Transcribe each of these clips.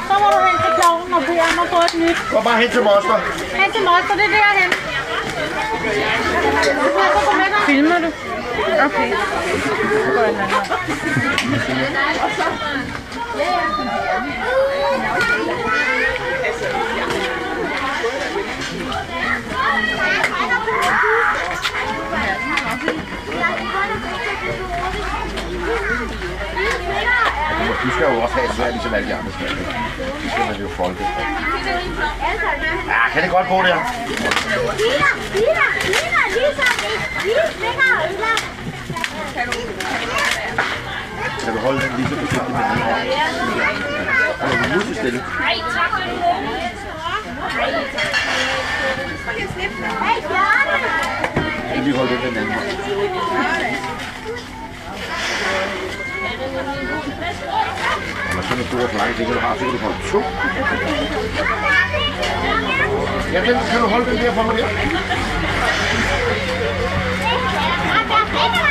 Så må du hen til klovnen og bede om at få et nyt. Gå bare hen til moster. Hen til moster, det er derhen. Filmer du? Okay. Så går jeg den anden. Du skal jo også have svært, ligesom alle de andre skal. Det skal man jo folke. Ja, kan det godt gå der? Kan du holde den lige så forsigtigt med den hånd? Holder du musse stille? Nej, tak for det. Kan vi holde den den anden hånd? Når sådan en stor flanke, det kan du have, så kan du holde to. Ja, den kan du holde den der for mig der.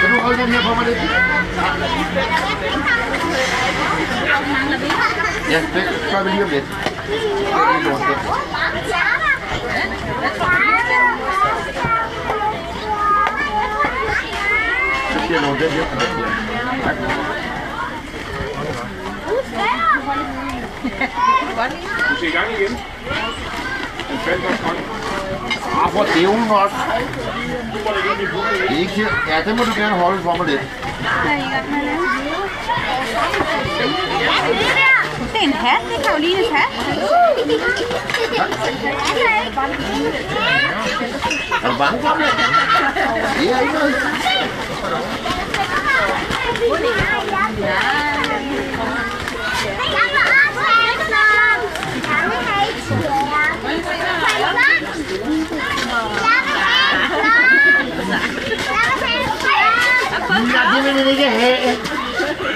Kan du holde den her for mig lidt? Ja, det gør vi lige om lidt. Så bliver nogle den her på den her. Tak. Du skal i gang igen. Den faldt også godt. Hvor dævlen også. Ikke her. Ja, den må du gerne holde for mig lidt. Det er en hat, det er Karolines hat. Er du bange for det? Det er ikke noget.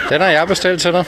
Den har jeg bestilt til dig.